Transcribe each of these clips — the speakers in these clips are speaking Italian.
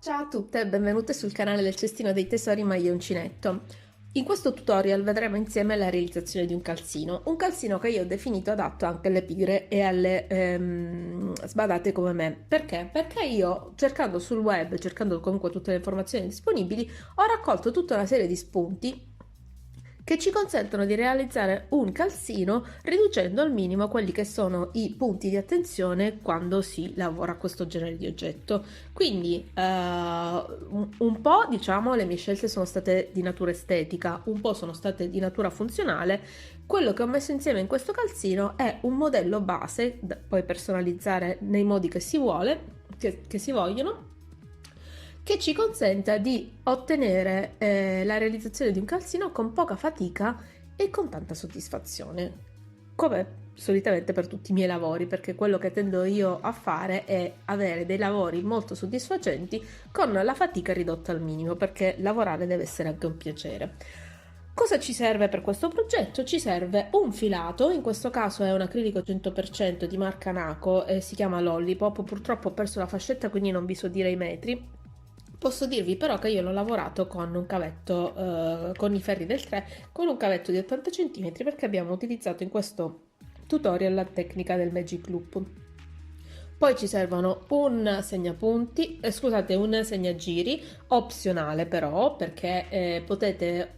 Ciao a tutte e benvenute sul canale del Cestino dei Tesori Maglie Uncinetto. In questo tutorial vedremo insieme la realizzazione di un calzino che io ho definito adatto anche alle pigre e alle sbadate come me. Perché? Perché io, cercando sul web, cercando comunque tutte le informazioni disponibili, ho raccolto tutta una serie di spunti che ci consentono di realizzare un calzino riducendo al minimo quelli che sono i punti di attenzione quando si lavora a questo genere di oggetto. Quindi un po', diciamo, le mie scelte sono state di natura estetica, un po' sono state di natura funzionale. Quello che ho messo insieme in questo calzino è un modello base da poi personalizzare nei modi che si vuole, che si vogliono, che ci consenta di ottenere la realizzazione di un calzino con poca fatica e con tanta soddisfazione, come solitamente per tutti i miei lavori, perché quello che tendo io a fare è avere dei lavori molto soddisfacenti con la fatica ridotta al minimo, perché lavorare deve essere anche un piacere. Cosa ci serve per questo progetto? Ci serve un filato, in questo caso è un acrilico 100% di marca Naco, si chiama Lollipop, purtroppo ho perso la fascetta quindi non vi so dire i metri. Posso dirvi però che io l'ho lavorato con un cavetto, con i ferri del 3, con un cavetto di 80 cm perché abbiamo utilizzato in questo tutorial la tecnica del Magic Loop. Poi ci servono un segnapunti, scusate, un segnagiri, opzionale però, perché potete,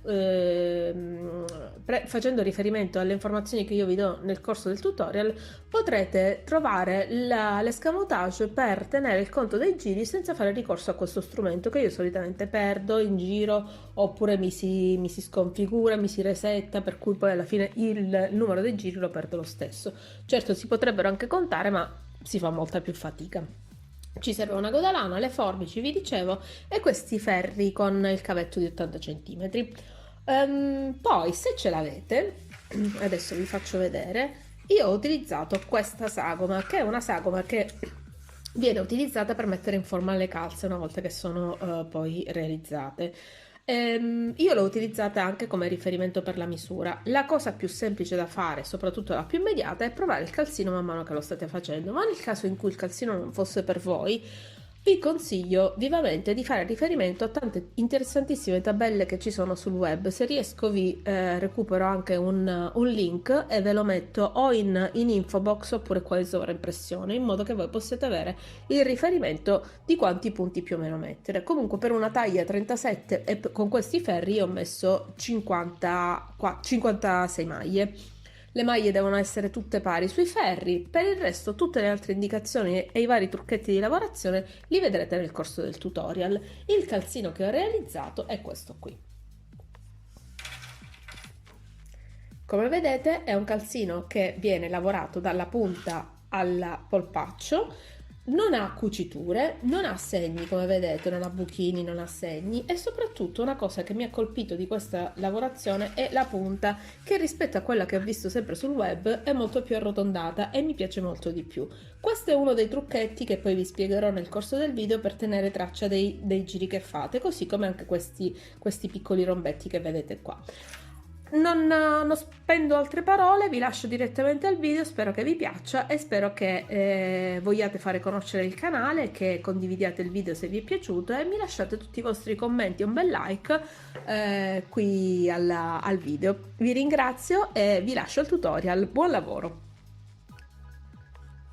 facendo riferimento alle informazioni che io vi do nel corso del tutorial, potrete trovare l'escamotage per tenere il conto dei giri senza fare ricorso a questo strumento che io solitamente perdo in giro, oppure mi si sconfigura, mi si resetta, per cui poi alla fine il numero dei giri lo perdo lo stesso. Certo, si potrebbero anche contare, ma si fa molta più fatica. Ci serve una godalana, le forbici, vi dicevo, e questi ferri con il cavetto di 80 cm. Poi, se ce l'avete, adesso vi faccio vedere, io ho utilizzato questa sagoma, che è una sagoma che viene utilizzata per mettere in forma le calze una volta che sono poi realizzate. Io l'ho utilizzata anche come riferimento per la misura. La cosa più semplice da fare, soprattutto la più immediata, è provare il calzino man mano che lo state facendo, ma nel caso in cui il calzino non fosse per voi, vi consiglio vivamente di fare riferimento a tante interessantissime tabelle che ci sono sul web. Se riesco vi recupero anche un link e ve lo metto o in info box oppure qua in sovraimpressione, in modo che voi possiate avere il riferimento di quanti punti più o meno mettere. Comunque per una taglia 37 e con questi ferri ho messo 56 maglie. Le maglie devono essere tutte pari sui ferri, per il resto tutte le altre indicazioni e i vari trucchetti di lavorazione li vedrete nel corso del tutorial. Il calzino che ho realizzato è questo qui. Come vedete è un calzino che viene lavorato dalla punta al polpaccio, non ha cuciture, non ha segni, come vedete, non ha buchini, non ha segni, e soprattutto una cosa che mi ha colpito di questa lavorazione è la punta, che rispetto a quella che ho visto sempre sul web è molto più arrotondata e mi piace molto di più. Questo è uno dei trucchetti che poi vi spiegherò nel corso del video per tenere traccia dei giri che fate, così come anche questi piccoli rombetti che vedete qua. Non spendo altre parole, vi lascio direttamente al video, spero che vi piaccia e spero che vogliate fare conoscere il canale, che condividiate il video se vi è piaciuto e mi lasciate tutti i vostri commenti e un bel like qui al video. Vi ringrazio e vi lascio al tutorial, buon lavoro!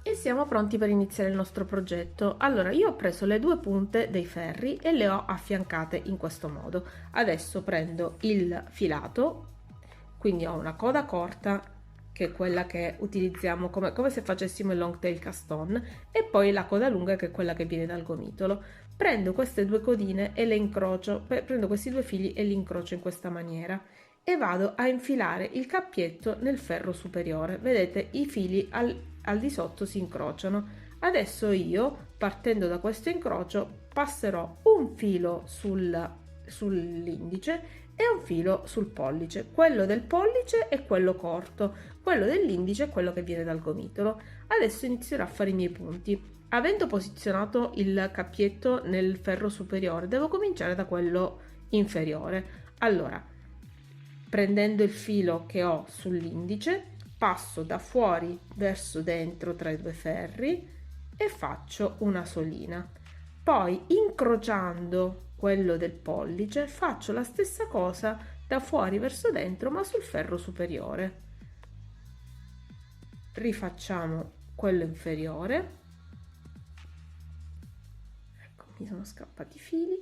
E siamo pronti per iniziare il nostro progetto. Allora, io ho preso le due punte dei ferri e le ho affiancate in questo modo. Adesso prendo il filato, quindi ho una coda corta che è quella che utilizziamo come se facessimo il long tail cast on, e poi la coda lunga che è quella che viene dal gomitolo. Prendo queste due codine e le incrocio, prendo questi due fili e li incrocio in questa maniera e vado a infilare il cappietto nel ferro superiore. Vedete, i fili al di sotto si incrociano. Adesso io, partendo da questo incrocio, passerò un filo sull'indice e un filo sul pollice. Quello del pollice è quello corto, quello dell'indice è quello che viene dal gomitolo. Adesso inizierò a fare i miei punti. Avendo posizionato il cappietto nel ferro superiore, devo cominciare da quello inferiore. Allora, prendendo il filo che ho sull'indice, passo da fuori verso dentro tra i due ferri e faccio una solina. Poi incrociando quello del pollice faccio la stessa cosa da fuori verso dentro ma sul ferro superiore. Rifacciamo quello inferiore, ecco, mi sono scappati i fili,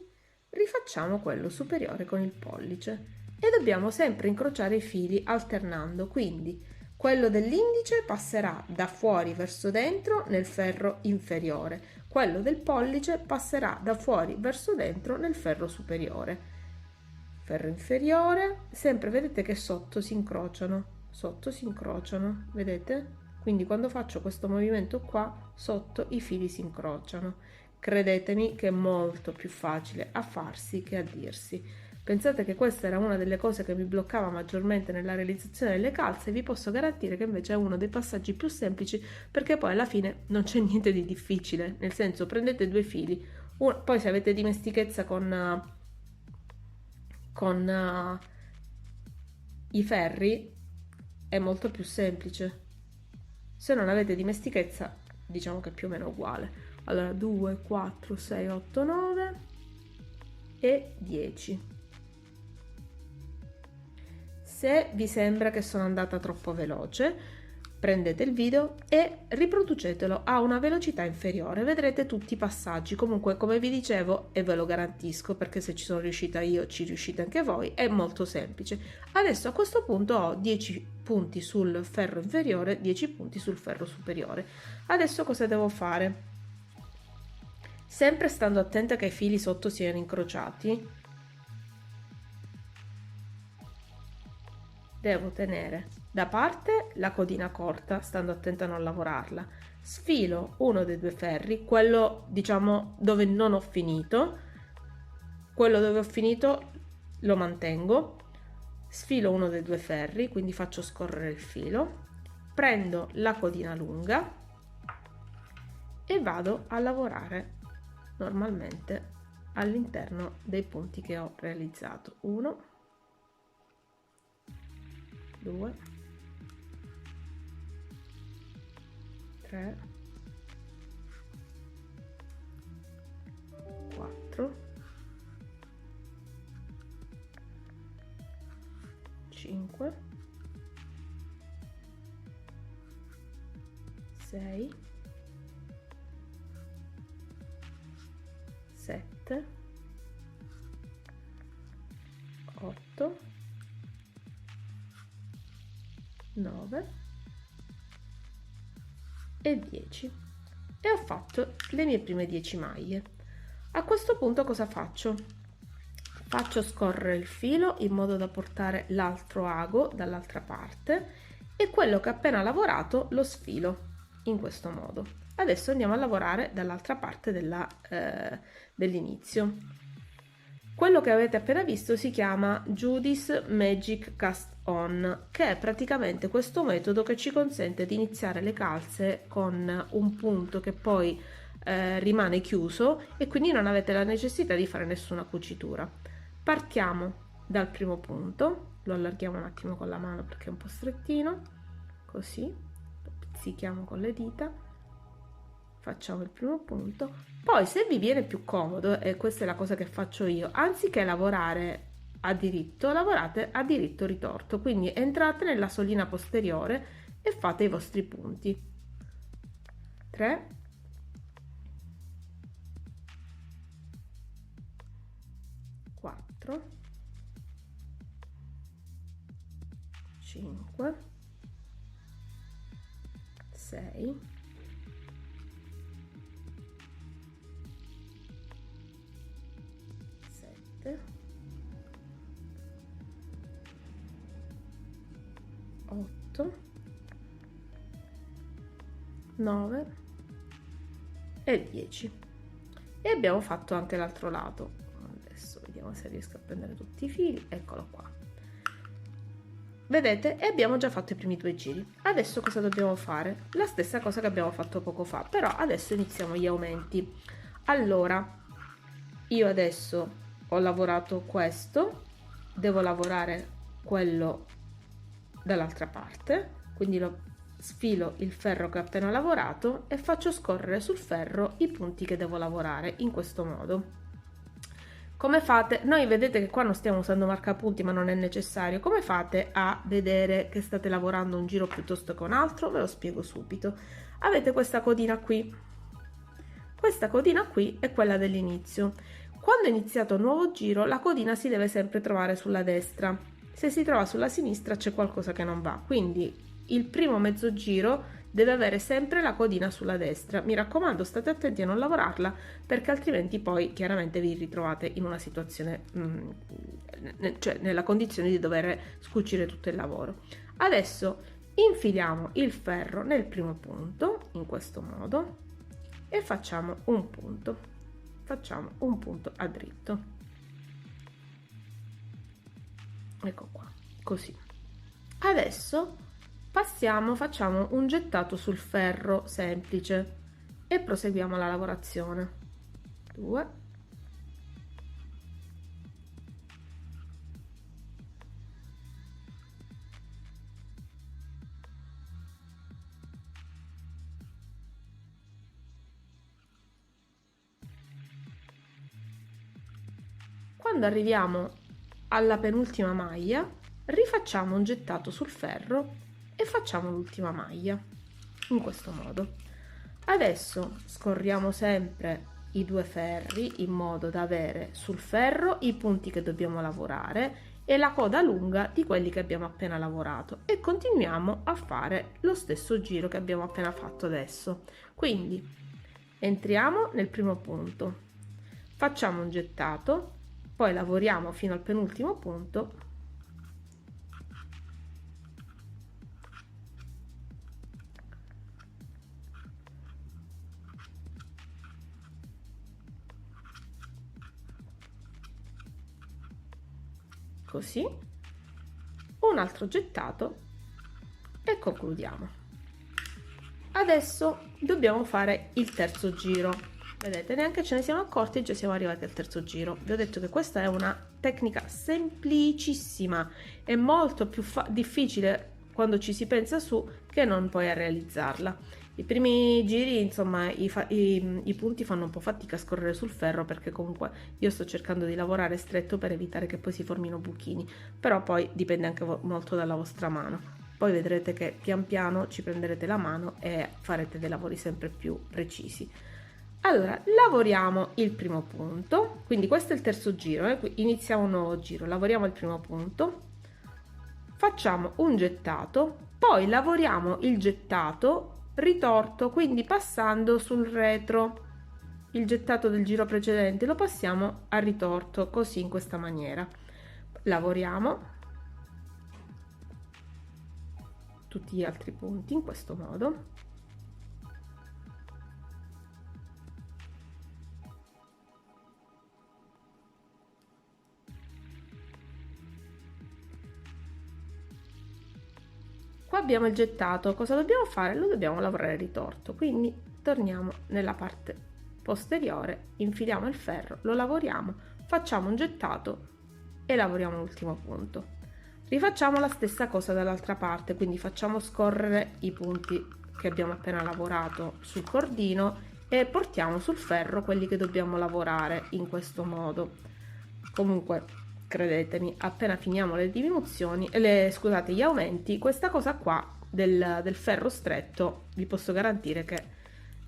rifacciamo quello superiore con il pollice e dobbiamo sempre incrociare i fili alternando, quindi quello dell'indice passerà da fuori verso dentro nel ferro inferiore, quello del pollice passerà da fuori verso dentro nel ferro superiore. Ferro inferiore, sempre vedete che sotto si incrociano, vedete? Quindi quando faccio questo movimento qua, sotto i fili si incrociano. Credetemi che è molto più facile a farsi che a dirsi. Pensate che questa era una delle cose che mi bloccava maggiormente nella realizzazione delle calze, vi posso garantire che invece è uno dei passaggi più semplici, perché poi alla fine non c'è niente di difficile, nel senso prendete due fili, poi se avete dimestichezza con i ferri è molto più semplice, se non avete dimestichezza diciamo che è più o meno uguale. Allora 2, 4, 6, 8, 9 e 10. Se vi sembra che sono andata troppo veloce, prendete il video e riproducetelo a una velocità inferiore, vedrete tutti i passaggi. Comunque, come vi dicevo, e ve lo garantisco perché se ci sono riuscita io ci riuscite anche voi, è molto semplice. Adesso a questo punto ho 10 punti sul ferro inferiore, 10 punti sul ferro superiore. Adesso cosa devo fare? Sempre stando attenta che i fili sotto siano incrociati, devo tenere da parte la codina corta, stando attenta a non lavorarla, sfilo uno dei due ferri, quello diciamo dove non ho finito, quello dove ho finito lo mantengo, sfilo uno dei due ferri, quindi faccio scorrere il filo, prendo la codina lunga e vado a lavorare normalmente all'interno dei punti che ho realizzato. 1, 2, 3, 4, 5, 6, 7, 8, 9 e 10 e ho fatto le mie prime 10 maglie. A questo punto cosa faccio? Faccio scorrere il filo in modo da portare l'altro ago dall'altra parte e quello che ho appena lavorato lo sfilo in questo modo. Adesso andiamo a lavorare dall'altra parte dell'inizio. Quello che avete appena visto si chiama Judy's Magic Cast On, che è praticamente questo metodo che ci consente di iniziare le calze con un punto che poi rimane chiuso e quindi non avete la necessità di fare nessuna cucitura. Partiamo dal primo punto, lo allarghiamo un attimo con la mano perché è un po' strettino, così, lo pizzichiamo con le dita, facciamo il primo punto, poi se vi viene più comodo, e questa è la cosa che faccio io, anziché lavorare a diritto, lavorate a diritto ritorto, quindi entrate nella solina posteriore e fate i vostri punti. 3, 4, 5, 6, 7, 8, 9 e 10 e abbiamo fatto anche l'altro lato. Adesso vediamo se riesco a prendere tutti i fili, eccolo qua, vedete, e abbiamo già fatto i primi due giri. Adesso cosa dobbiamo fare? La stessa cosa che abbiamo fatto poco fa, però adesso iniziamo gli aumenti. Allora, io adesso ho lavorato questo, devo lavorare quello dall'altra parte, quindi lo sfilo il ferro che ho appena lavorato e faccio scorrere sul ferro i punti che devo lavorare in questo modo. Come fate? Noi vedete che qua non stiamo usando marcapunti, ma non è necessario. Come fate a vedere che state lavorando un giro piuttosto che un altro? Ve lo spiego subito. Avete questa codina qui. Questa codina qui è quella dell'inizio. Quando è iniziato un nuovo giro, la codina si deve sempre trovare sulla destra. Se si trova sulla sinistra c'è qualcosa che non va. Quindi il primo mezzo giro deve avere sempre la codina sulla destra. Mi raccomando, state attenti a non lavorarla, perché altrimenti poi chiaramente vi ritrovate in una situazione, cioè nella condizione di dover scucire tutto il lavoro. Adesso infiliamo il ferro nel primo punto, in questo modo, e facciamo un punto a dritto. Ecco qua, così. Adesso facciamo un gettato sul ferro semplice e proseguiamo la lavorazione. 2, quando arriviamo alla penultima maglia, rifacciamo un gettato sul ferro e facciamo l'ultima maglia in questo modo. Adesso scorriamo sempre i due ferri in modo da avere sul ferro i punti che dobbiamo lavorare e la coda lunga di quelli che abbiamo appena lavorato, e continuiamo a fare lo stesso giro che abbiamo appena fatto adesso. Quindi entriamo nel primo punto, facciamo un gettato, poi lavoriamo fino al penultimo punto, così, un altro gettato e concludiamo. Adesso dobbiamo fare il terzo giro. Vedete, neanche ce ne siamo accorti e già siamo arrivati al terzo giro. Vi ho detto che questa è una tecnica semplicissima, è molto più difficile quando ci si pensa su che non poi a realizzarla. I primi giri, insomma, i punti fanno un po' fatica a scorrere sul ferro, perché comunque io sto cercando di lavorare stretto per evitare che poi si formino buchini, però poi dipende anche molto dalla vostra mano. Poi vedrete che pian piano ci prenderete la mano e farete dei lavori sempre più precisi. Allora, lavoriamo il primo punto, quindi questo è il terzo giro, iniziamo un nuovo giro, lavoriamo il primo punto, facciamo un gettato, poi lavoriamo il gettato ritorto, quindi passando sul retro. Il gettato del giro precedente lo passiamo a ritorto, così, in questa maniera. Lavoriamo tutti gli altri punti in questo modo. Qua abbiamo il gettato, cosa dobbiamo fare? Lo dobbiamo lavorare ritorto, quindi torniamo nella parte posteriore, infiliamo il ferro, lo lavoriamo, facciamo un gettato e lavoriamo l'ultimo punto. Rifacciamo la stessa cosa dall'altra parte, quindi facciamo scorrere i punti che abbiamo appena lavorato sul cordino e portiamo sul ferro quelli che dobbiamo lavorare in questo modo. Comunque, credetemi, appena finiamo le diminuzioni, scusate, gli aumenti, questa cosa qua del ferro stretto vi posso garantire che,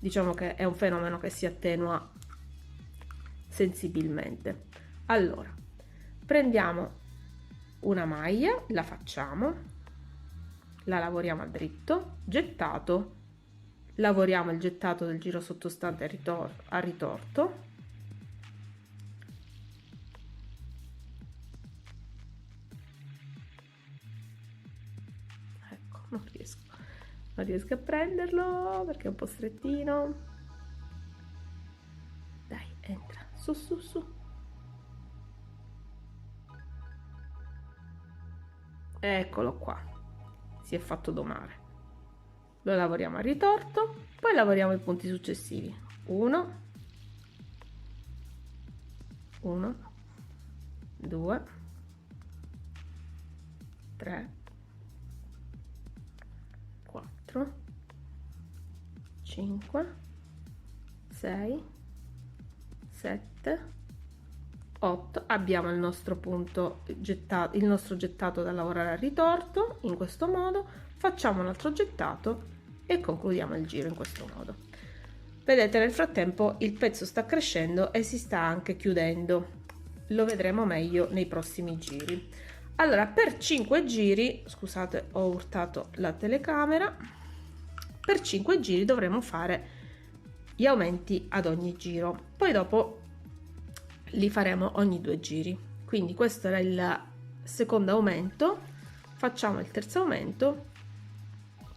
diciamo, che è un fenomeno che si attenua sensibilmente. Allora, prendiamo una maglia, la facciamo, la lavoriamo a dritto, gettato, lavoriamo il gettato del giro sottostante a ritorto, ecco, non riesco a prenderlo perché è un po' strettino. Dai, entra, su su su. Eccolo qua, si è fatto domare. Lo lavoriamo a ritorto, poi lavoriamo i punti successivi. 1, 2, 3, 4, 5, 6, 7, 8. Abbiamo il nostro punto gettato, il nostro gettato da lavorare a ritorto. In questo modo facciamo un altro gettato e concludiamo il giro in questo modo. Vedete, nel frattempo il pezzo sta crescendo e si sta anche chiudendo, lo vedremo meglio nei prossimi giri. Allora, per 5 giri, scusate, ho urtato la telecamera, per 5 giri dovremo fare gli aumenti ad ogni giro, poi dopo li faremo ogni 2 giri. Quindi questo era il secondo aumento, facciamo il terzo aumento,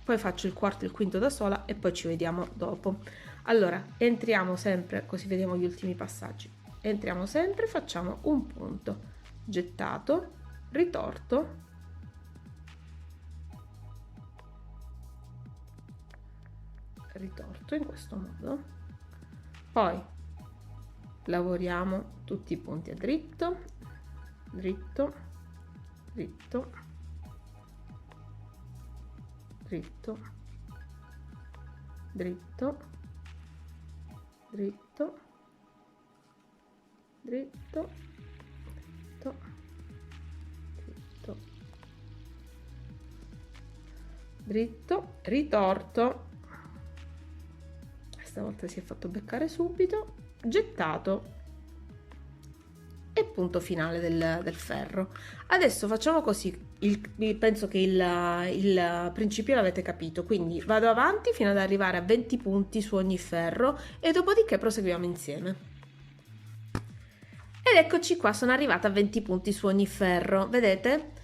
poi faccio il quarto e il quinto da sola e poi ci vediamo dopo. Allora, entriamo sempre, così vediamo gli ultimi passaggi. Entriamo sempre, facciamo un punto, gettato, ritorto, ritorto in questo modo. Poi lavoriamo tutti i punti a dritto, dritto, dritto, dritto, dritto, dritto, dritto, dritto, dritto, dritto, ritorto, stavolta si è fatto beccare subito, gettato e punto finale del ferro. Adesso facciamo così, penso che il principio l'avete capito, quindi vado avanti fino ad arrivare a 20 punti su ogni ferro e dopodiché proseguiamo insieme. Ed eccoci qua, sono arrivata a 20 punti su ogni ferro, vedete?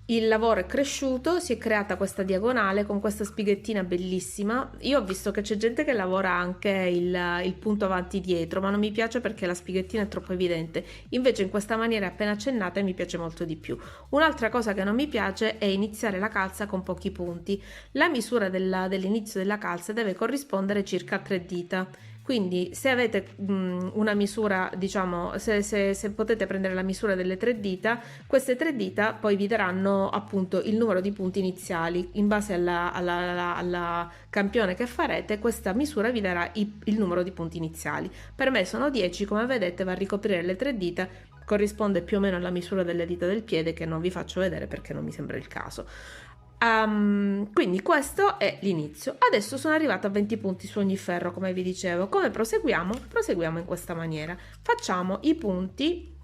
Il lavoro è cresciuto, si è creata questa diagonale con questa spighettina bellissima. Io ho visto che c'è gente che lavora anche il punto avanti dietro, ma non mi piace perché la spighettina è troppo evidente. Invece in questa maniera appena accennata mi piace molto di più. Un'altra cosa che non mi piace è iniziare la calza con pochi punti. La misura dell'inizio della calza deve corrispondere circa a 3 dita. Quindi se avete una misura, diciamo, se potete prendere la misura delle 3 dita, queste 3 dita poi vi daranno appunto il numero di punti iniziali. In base alla campione che farete, questa misura vi darà il numero di punti iniziali. Per me sono 10, come vedete va a ricoprire le 3 dita, corrisponde più o meno alla misura delle dita del piede, che non vi faccio vedere perché non mi sembra il caso. Quindi questo è l'inizio. Adesso sono arrivata a 20 punti su ogni ferro, come vi dicevo. Come proseguiamo? Proseguiamo in questa maniera. Facciamo i punti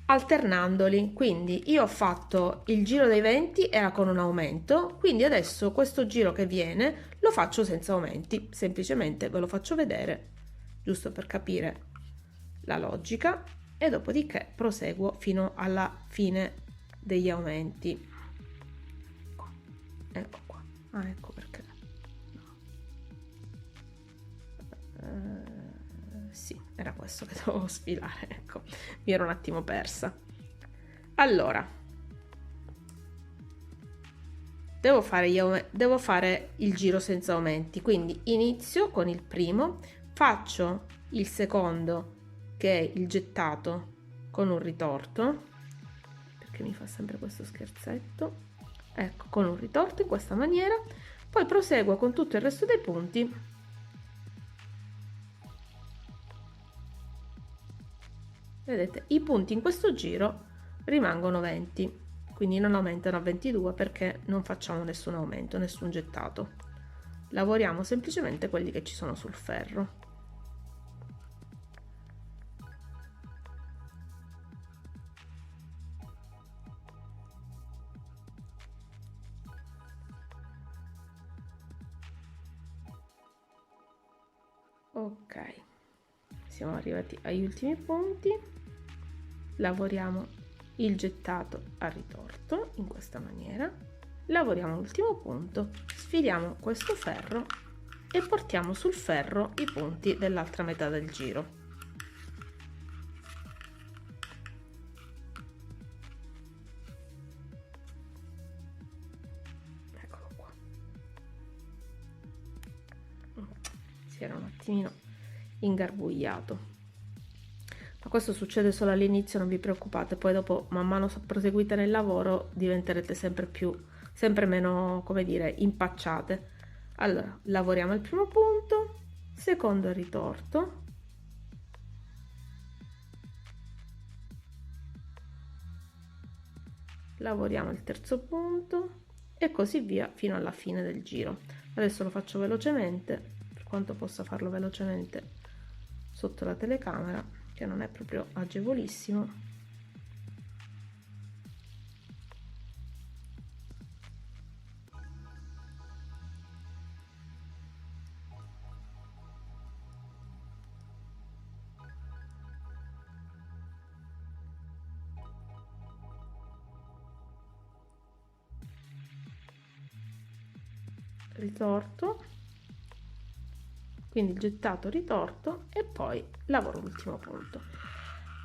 alternandoli. Quindi io ho fatto il giro dei 20, era con un aumento, quindi adesso questo giro che viene lo faccio senza aumenti. Semplicemente ve lo faccio vedere, giusto per capire la logica, e dopodiché proseguo fino alla fine degli aumenti. Ecco qua, ecco perché sì, era questo che dovevo sfilare, ecco, mi ero un attimo persa. Allora devo fare il giro senza aumenti, quindi inizio con il primo, faccio il secondo che è il gettato con un ritorto, perché mi fa sempre questo scherzetto. Ecco, con un ritorto in questa maniera, poi proseguo con tutto il resto dei punti vedete, i punti in questo giro rimangono 20, quindi non aumentano a 22 perché non facciamo nessun aumento, nessun gettato, lavoriamo semplicemente quelli che ci sono sul ferro. Ok, siamo arrivati agli ultimi punti, lavoriamo il gettato a ritorto in questa maniera, lavoriamo l'ultimo punto, sfiliamo questo ferro e portiamo sul ferro i punti dell'altra metà del giro. Eccolo qua. Si era un attimino ingarbugliato, ma questo succede solo all'inizio, non vi preoccupate, poi dopo man mano proseguite nel lavoro diventerete sempre più sempre meno, come dire, impacciate. Allora, lavoriamo il primo punto, secondo ritorto, lavoriamo il terzo punto e così via fino alla fine del giro. Adesso lo faccio velocemente, per quanto possa farlo velocemente sotto la telecamera, che non è proprio agevolissimo. Ritorto, quindi il gettato, ritorto e poi lavoro l'ultimo punto.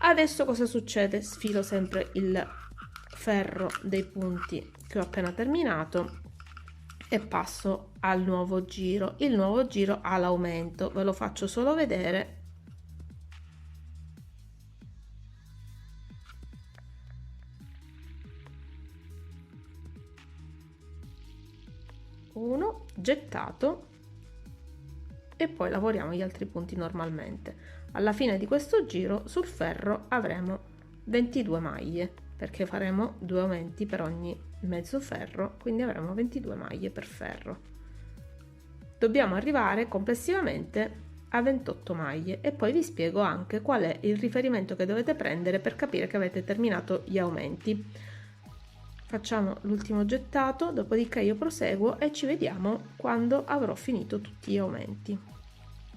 Adesso cosa succede? Sfilo sempre il ferro dei punti che ho appena terminato e passo al nuovo giro. Il nuovo giro ha l'aumento, ve lo faccio solo vedere. Uno, gettato, e poi lavoriamo gli altri punti normalmente. Alla fine di questo giro sul ferro avremo 22 maglie, perché faremo 2 aumenti per ogni mezzo ferro, quindi avremo 22 maglie per ferro. Dobbiamo arrivare complessivamente a 28 maglie e poi vi spiego anche qual è il riferimento che dovete prendere per capire che avete terminato gli aumenti. Facciamo l'ultimo gettato, dopodiché io proseguo e ci vediamo quando avrò finito tutti gli aumenti.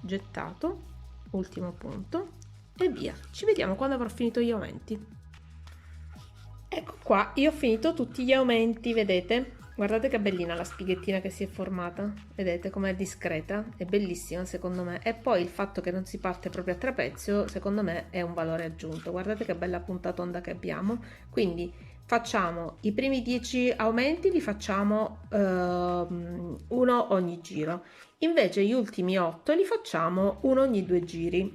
Gettato, ultimo punto e via. Ci vediamo quando avrò finito gli aumenti. Ecco qua, io ho finito tutti gli aumenti, vedete? Guardate che bellina la spighettina che si è formata, vedete com'è discreta? È bellissima secondo me, e poi il fatto che non si parte proprio a trapezio secondo me è un valore aggiunto. Guardate che bella punta tonda che abbiamo, quindi facciamo i primi 10 aumenti, li facciamo uno ogni giro, invece gli ultimi 8 li facciamo uno ogni 2 giri.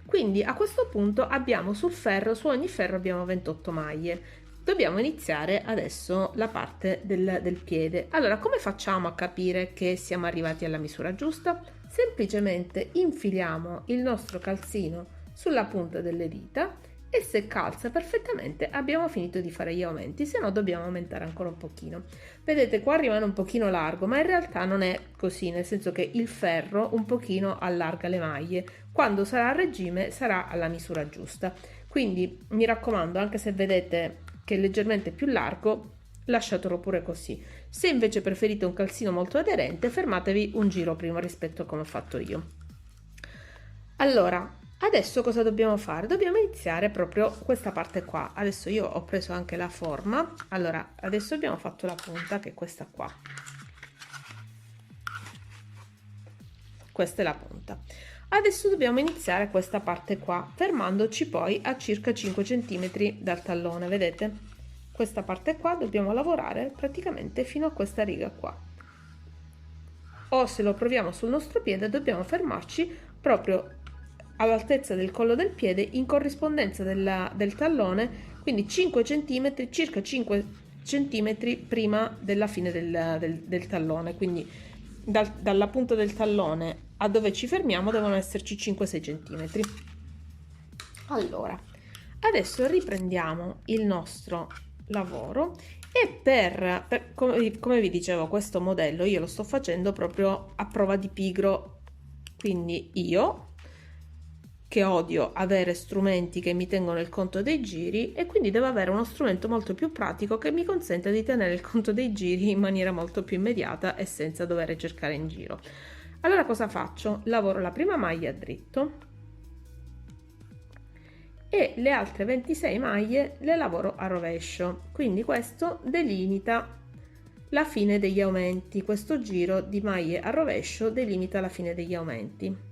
Quindi a questo punto abbiamo sul ferro, su ogni ferro abbiamo 28 maglie. Dobbiamo iniziare adesso la parte del piede. Allora, come facciamo a capire che siamo arrivati alla misura giusta? Semplicemente infiliamo il nostro calzino sulla punta delle dita e se calza perfettamente abbiamo finito di fare gli aumenti, se no dobbiamo aumentare ancora un pochino. Vedete, qua rimane un pochino largo, ma in realtà non è così, nel senso che il ferro un pochino allarga le maglie. Quando sarà a regime sarà alla misura giusta. Quindi mi raccomando, anche se vedete che è leggermente più largo, lasciatelo pure così. Se invece preferite un calzino molto aderente, fermatevi un giro prima rispetto a come ho fatto io. Allora, adesso cosa dobbiamo fare? Dobbiamo iniziare proprio questa parte qua. Adesso io ho preso anche la forma. Allora, adesso abbiamo fatto la punta, che è questa qua. Questa è la punta. Adesso dobbiamo iniziare questa parte qua, fermandoci poi a circa 5 cm dal tallone, vedete? Questa parte qua dobbiamo lavorare praticamente fino a questa riga qua. O se lo proviamo sul nostro piede dobbiamo fermarci proprio all'altezza del collo del piede in corrispondenza del tallone, quindi 5 cm, circa 5 cm prima della fine del tallone, quindi dalla punta del tallone a dove ci fermiamo devono esserci 5-6 cm. Allora, adesso riprendiamo il nostro lavoro e come vi dicevo, questo modello io lo sto facendo proprio a prova di pigro, quindi io che odio avere strumenti che mi tengono il conto dei giri e quindi devo avere uno strumento molto più pratico che mi consente di tenere il conto dei giri in maniera molto più immediata e senza dover cercare in giro. Allora cosa faccio? Lavoro la prima maglia dritto e le altre 26 maglie le lavoro a rovescio, quindi questo delimita la fine degli aumenti. Questo giro di maglie a rovescio delimita la fine degli aumenti.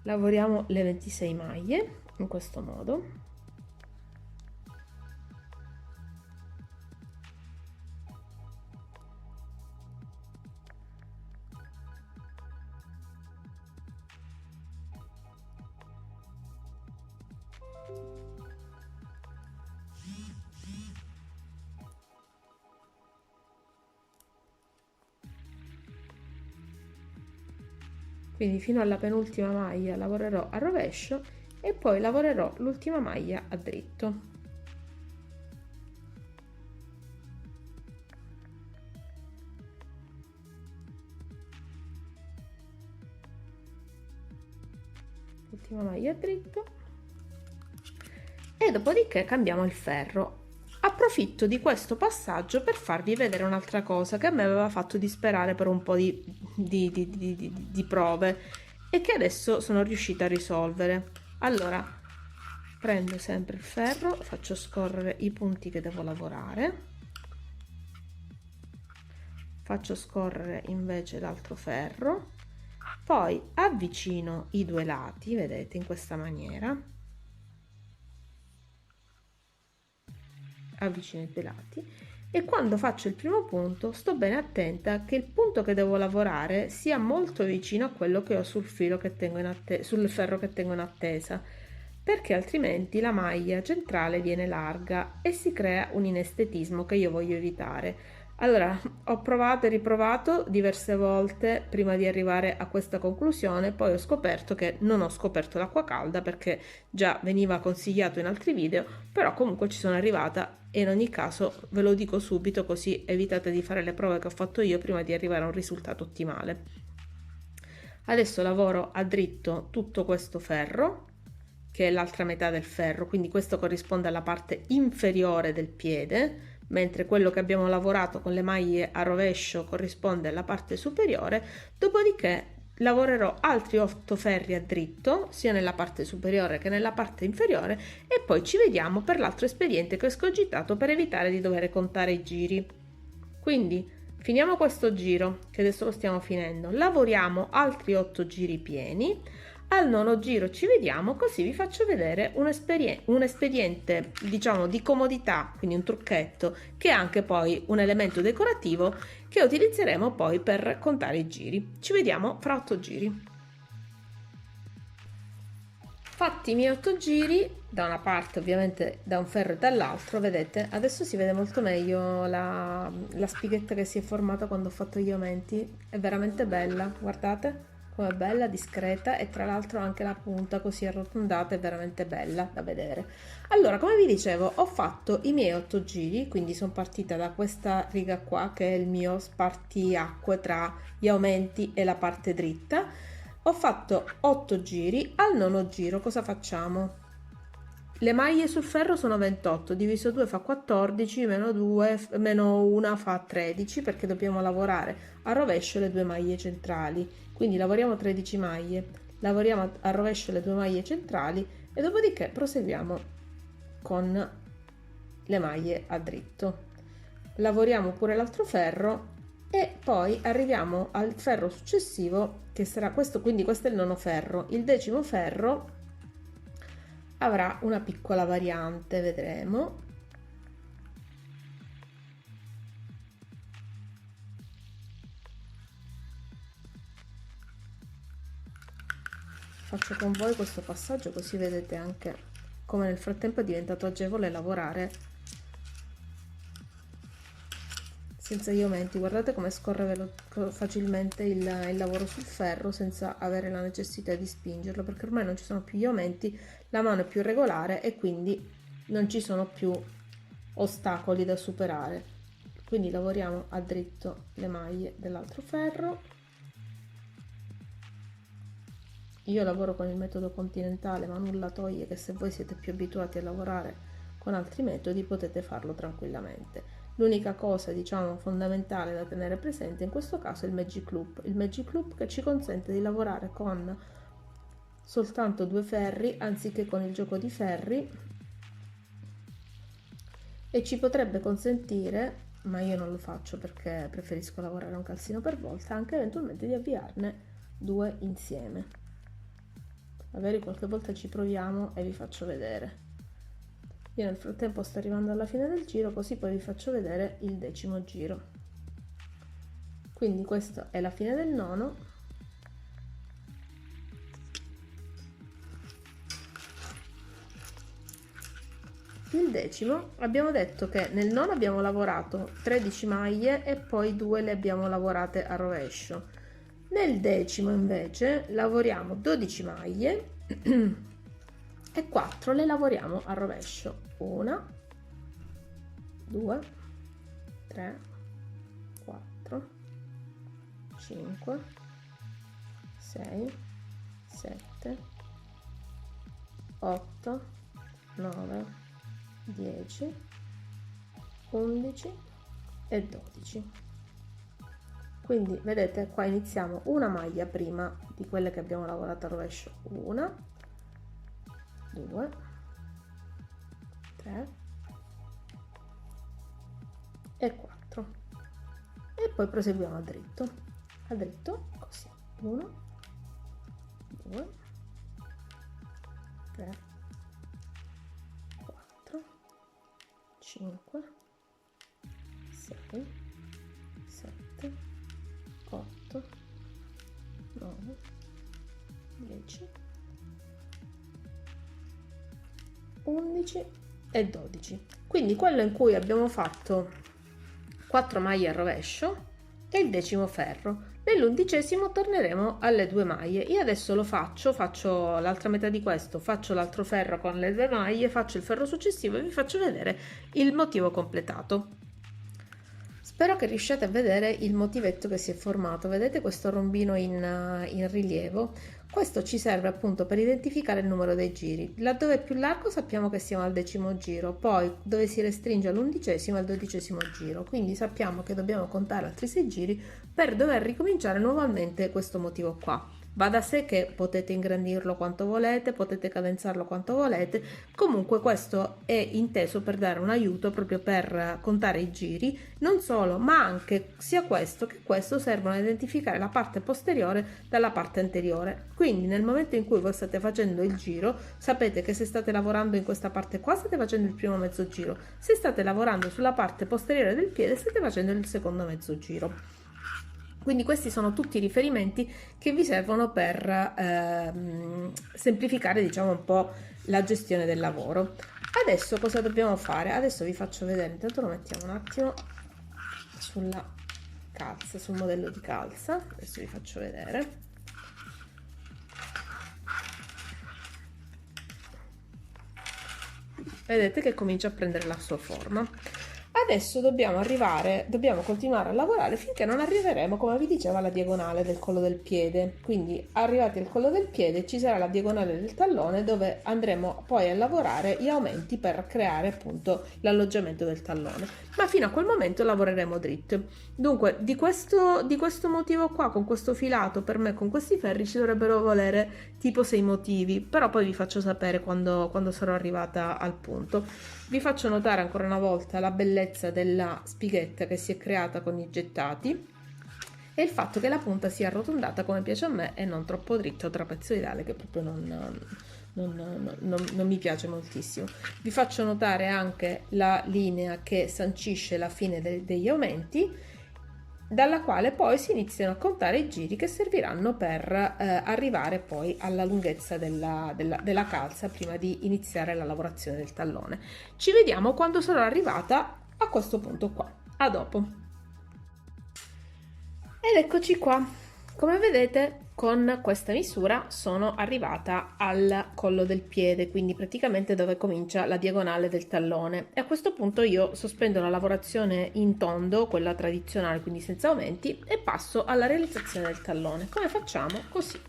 Lavoriamo le 26 maglie in questo modo Quindi fino alla penultima maglia lavorerò a rovescio e poi lavorerò l'ultima maglia a dritto. Ultima maglia a dritto e dopodiché cambiamo il ferro. Approfitto di questo passaggio per farvi vedere un'altra cosa che a me aveva fatto disperare per un po' di prove e che adesso sono riuscita a risolvere. Allora, prendo sempre il ferro, faccio scorrere i punti che devo lavorare, faccio scorrere invece l'altro ferro, poi avvicino i due lati, vedete, in questa maniera, avvicino i due lati, e quando faccio il primo punto sto bene attenta che il punto che devo lavorare sia molto vicino a quello che ho sul filo che tengo sul ferro che tengo in attesa, perché altrimenti la maglia centrale viene larga e si crea un inestetismo che io voglio evitare. Allora, ho provato e riprovato diverse volte prima di arrivare a questa conclusione, poi ho scoperto che non ho scoperto l'acqua calda perché già veniva consigliato in altri video, però comunque ci sono arrivata e in ogni caso ve lo dico subito così evitate di fare le prove che ho fatto io prima di arrivare a un risultato ottimale. Adesso lavoro a dritto tutto questo ferro, che è l'altra metà del ferro, quindi questo corrisponde alla parte inferiore del piede, mentre quello che abbiamo lavorato con le maglie a rovescio corrisponde alla parte superiore. Dopodiché lavorerò altri 8 ferri a dritto sia nella parte superiore che nella parte inferiore e poi ci vediamo per l'altro espediente che ho escogitato per evitare di dover contare i giri. Quindi finiamo questo giro che adesso lo stiamo finendo, lavoriamo altri 8 giri pieni. Al nono giro ci vediamo, così vi faccio vedere un espediente diciamo di comodità, quindi un trucchetto che è anche poi un elemento decorativo che utilizzeremo poi per contare i giri. Ci vediamo fra 8 giri. Fatti i miei 8 giri, da una parte ovviamente da un ferro e dall'altro, vedete, adesso si vede molto meglio la spighetta che si è formata quando ho fatto gli aumenti, è veramente bella, guardate com'è bella, discreta, e tra l'altro anche la punta così arrotondata è veramente bella da vedere. Allora, come vi dicevo, ho fatto i miei 8 giri, quindi sono partita da questa riga qua che è il mio spartiacque tra gli aumenti e la parte dritta. Ho fatto 8 giri, al nono giro cosa facciamo? Le maglie sul ferro sono 28, diviso 2 fa 14, meno 2, meno 1 fa 13, perché dobbiamo lavorare a rovescio le due maglie centrali. Quindi lavoriamo 13 maglie, lavoriamo a rovescio le due maglie centrali e dopodiché proseguiamo con le maglie a dritto. Lavoriamo pure l'altro ferro e poi arriviamo al ferro successivo che sarà questo, quindi questo è il nono ferro. Il decimo ferro avrà una piccola variante, vedremo. Faccio con voi questo passaggio così vedete anche come nel frattempo è diventato agevole lavorare senza gli aumenti. Guardate come scorre facilmente il lavoro sul ferro senza avere la necessità di spingerlo, perché ormai non ci sono più gli aumenti, la mano è più regolare e quindi non ci sono più ostacoli da superare. Quindi lavoriamo a dritto le maglie dell'altro ferro. Io lavoro con il metodo continentale, ma nulla toglie che se voi siete più abituati a lavorare con altri metodi potete farlo tranquillamente. L'unica cosa, diciamo, fondamentale da tenere presente in questo caso è il Magic Loop che ci consente di lavorare con soltanto 2 ferri anziché con il gioco di ferri e ci potrebbe consentire, ma io non lo faccio perché preferisco lavorare un calzino per volta, anche eventualmente di avviarne 2 insieme. Magari qualche volta ci proviamo e vi faccio vedere. Io nel frattempo sto arrivando alla fine del giro, così poi vi faccio vedere il decimo giro. Quindi questa è la fine del nono. decimo abbiamo detto che nel nono abbiamo lavorato 13 maglie e poi 2 le abbiamo lavorate a rovescio. Nel decimo invece lavoriamo 12 maglie e 4 le lavoriamo a rovescio. 1, 2, 3, 4, 5, 6, 7, 8, 9, 10, 11 e 12. Quindi vedete, qua iniziamo una maglia prima di quelle che abbiamo lavorato a rovescio. 1, 2, 3 e 4, e poi proseguiamo a dritto così. 1, 2, 3, 4, 5, 6, 7, 8, 9, 10, 11 e 12. Quindi quello in cui abbiamo fatto 4 maglie a rovescio è il decimo ferro. Nell'11° torneremo alle 2 maglie. Io adesso lo faccio l'altra metà di questo, faccio l'altro ferro con le 2 maglie, faccio il ferro successivo e vi faccio vedere il motivo completato. Spero che riusciate a vedere il motivetto che si è formato. Vedete questo rombino in rilievo? Questo ci serve appunto per identificare il numero dei giri. Laddove è più largo sappiamo che siamo al 10° giro, poi dove si restringe all'11° è al 12° giro, quindi sappiamo che dobbiamo contare altri 6 giri per dover ricominciare nuovamente questo motivo qua. Va da sé che potete ingrandirlo quanto volete, potete cadenzarlo quanto volete, comunque questo è inteso per dare un aiuto proprio per contare i giri, non solo, ma anche sia questo che questo servono a identificare la parte posteriore dalla parte anteriore. Quindi nel momento in cui voi state facendo il giro, sapete che se state lavorando in questa parte qua state facendo il primo mezzo giro, se state lavorando sulla parte posteriore del piede state facendo il secondo mezzo giro. Quindi questi sono tutti i riferimenti che vi servono per semplificare, diciamo, un po' la gestione del lavoro. Adesso cosa dobbiamo fare? Adesso vi faccio vedere, intanto lo mettiamo un attimo sulla calza, sul modello di calza. Adesso vi faccio vedere. Vedete che comincia a prendere la sua forma. Adesso dobbiamo continuare a lavorare finché non arriveremo, come vi dicevo, alla diagonale del collo del piede. Quindi arrivati al collo del piede ci sarà la diagonale del tallone dove andremo poi a lavorare gli aumenti per creare appunto l'alloggiamento del tallone. Ma fino a quel momento lavoreremo dritto. Dunque di questo motivo qua, con questo filato, per me con questi ferri ci dovrebbero volere tipo 6 motivi, però poi vi faccio sapere quando sarò arrivata al punto. Vi faccio notare ancora una volta la bellezza della spighetta che si è creata con i gettati e il fatto che la punta sia arrotondata come piace a me e non troppo dritta o trapezoidale, che proprio non mi piace moltissimo. Vi faccio notare anche la linea che sancisce la fine degli aumenti, dalla quale poi si iniziano a contare i giri che serviranno per arrivare poi alla lunghezza della calza prima di iniziare la lavorazione del tallone. Ci vediamo quando sarò arrivata a questo punto qua. A dopo. Ed eccoci qua. Come vedete, con questa misura sono arrivata al collo del piede, quindi praticamente dove comincia la diagonale del tallone, e a questo punto io sospendo la lavorazione in tondo, quella tradizionale, quindi senza aumenti, e passo alla realizzazione del tallone. Come facciamo? Così.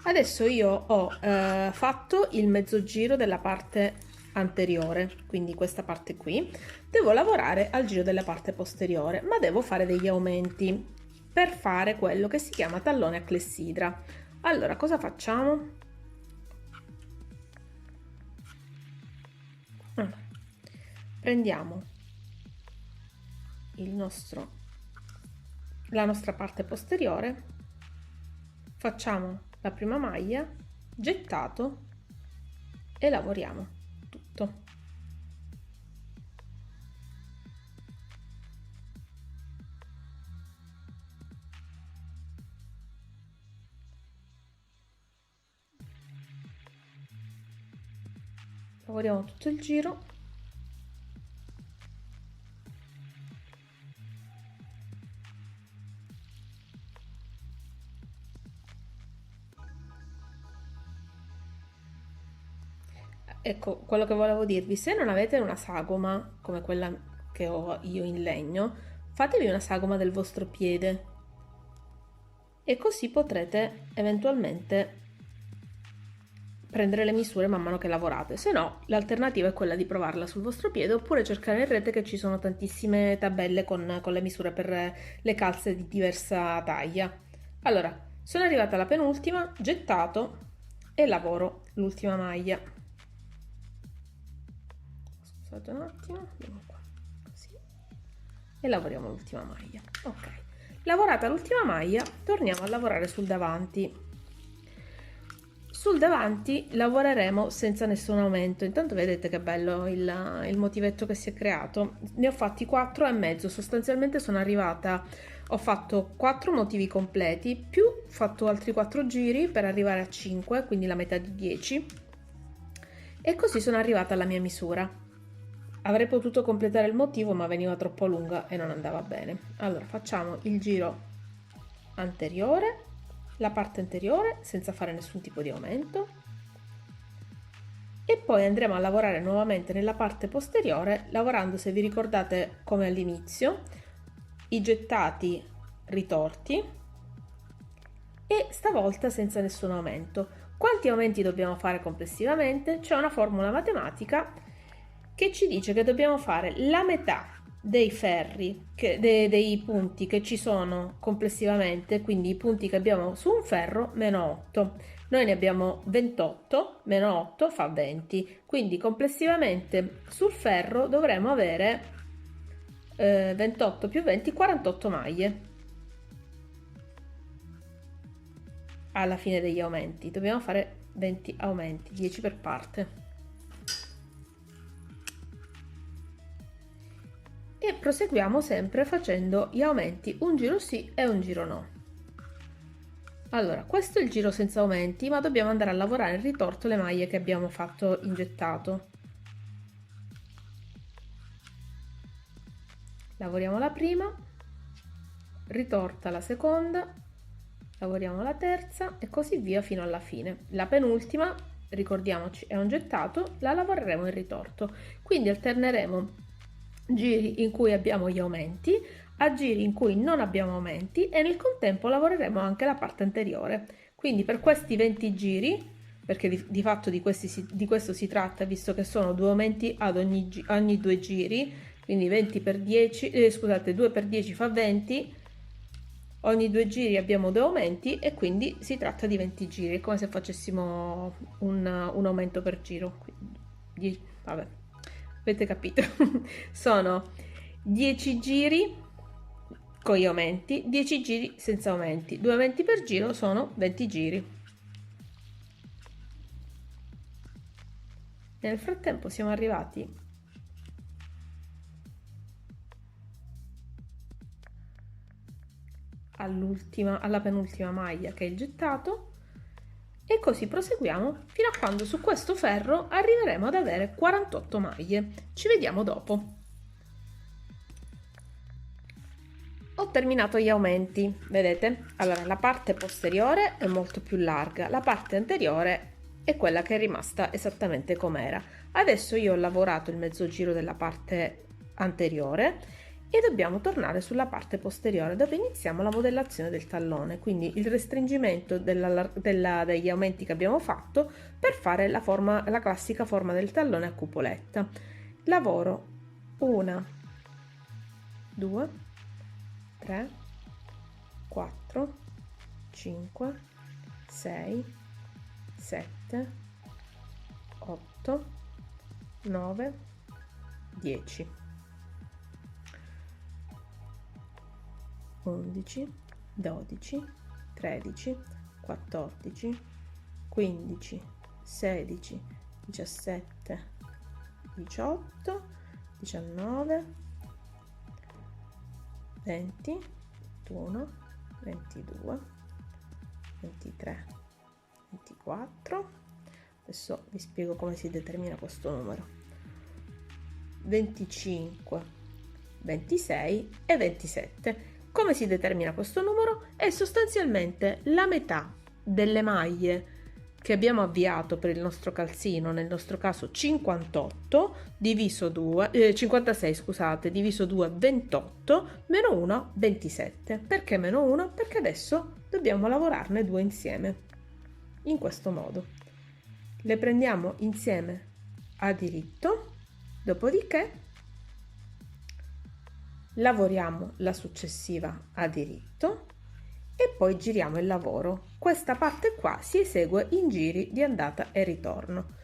Adesso io ho fatto il mezzo giro della parte anteriore, quindi questa parte qui. Devo lavorare al giro della parte posteriore, ma devo fare degli aumenti per fare quello che si chiama tallone a clessidra. Allora, cosa facciamo? Allora, prendiamo la nostra parte posteriore, facciamo la prima maglia, gettato, e lavoriamo tutto. lavoriamo tutto il giro. Ecco, quello che volevo dirvi, se non avete una sagoma come quella che ho io in legno, fatevi una sagoma del vostro piede e così potrete eventualmente prendere le misure man mano che lavorate. Se no, l'alternativa è quella di provarla sul vostro piede oppure cercare in rete, che ci sono tantissime tabelle con le misure per le calze di diversa taglia. Allora, sono arrivata alla penultima, gettato e lavoro l'ultima maglia. Scusate un attimo, andiamo qua, così, e lavoriamo l'ultima maglia. Ok, lavorata l'ultima maglia, torniamo a lavorare sul davanti. Sul davanti lavoreremo senza nessun aumento. Intanto vedete che bello il motivetto che si è creato. Ne ho fatti 4 e mezzo, sostanzialmente sono arrivata, ho fatto 4 motivi completi, più ho fatto altri 4 giri per arrivare a 5, quindi la metà di 10, e così sono arrivata alla mia misura. Avrei potuto completare il motivo, ma veniva troppo lunga e non andava bene. Allora facciamo il giro anteriore, la parte anteriore senza fare nessun tipo di aumento, e poi andremo a lavorare nuovamente nella parte posteriore, lavorando, se vi ricordate come all'inizio, i gettati ritorti, e stavolta senza nessun aumento. Quanti aumenti dobbiamo fare complessivamente? C'è una formula matematica che ci dice che dobbiamo fare la metà dei ferri, dei punti che ci sono complessivamente, quindi i punti che abbiamo su un ferro meno 8. Noi ne abbiamo 28, meno 8 fa 20, quindi complessivamente sul ferro dovremo avere 28 più 20, 48 maglie. Alla fine degli aumenti dobbiamo fare 20 aumenti, 10 per parte. E proseguiamo sempre facendo gli aumenti, un giro sì e un giro no. Allora, questo è il giro senza aumenti, ma dobbiamo andare a lavorare il ritorto, le maglie che abbiamo fatto in gettato. Lavoriamo la prima, ritorta la seconda, lavoriamo la terza e così via fino alla fine. La penultima, ricordiamoci, è un gettato, la lavoreremo in ritorto. Quindi alterneremo giri in cui abbiamo gli aumenti a giri in cui non abbiamo aumenti, e nel contempo lavoreremo anche la parte anteriore. Quindi per questi 20 giri, perché di fatto di questo si tratta, visto che sono 2 aumenti ad ogni 2 giri, quindi 20 per 10, scusate, 2 per 10 fa 20, ogni 2 giri abbiamo 2 aumenti e quindi si tratta di 20 giri, è come se facessimo un aumento per giro. Quindi, vabbè, avete capito. Sono 10 giri con gli aumenti, 10 giri senza aumenti, 2 aumenti per giro sono 20 giri. Nel frattempo siamo arrivati alla penultima maglia, che è il gettato, e così proseguiamo fino a quando su questo ferro arriveremo ad avere 48 maglie. Ci vediamo dopo. Ho terminato gli aumenti, vedete? Allora, la parte posteriore è molto più larga, la parte anteriore è quella che è rimasta esattamente com'era. Adesso io ho lavorato il mezzo giro della parte anteriore e dobbiamo tornare sulla parte posteriore, dove iniziamo la modellazione del tallone, quindi il restringimento degli aumenti che abbiamo fatto per fare la classica forma del tallone a cupoletta. Lavoro 1, 2, 3, 4, 5, 6, 7, 8, 9, 10, 11, 12, 13, 14, 15, 16, 17, 18, 19, 20, 21, 22, 23, 24, Adesso vi spiego come si determina questo numero. 25, 26 e 27. Come si determina questo numero? È sostanzialmente la metà delle maglie che abbiamo avviato per il nostro calzino, nel nostro caso 58 diviso 2, 56 scusate, diviso 2 28, meno 1 27. Perché meno 1? Perché adesso dobbiamo lavorarne due insieme, in questo modo. Le prendiamo insieme a diritto, dopodiché lavoriamo la successiva a diritto e poi giriamo il lavoro. Questa parte qua si esegue in giri di andata e ritorno.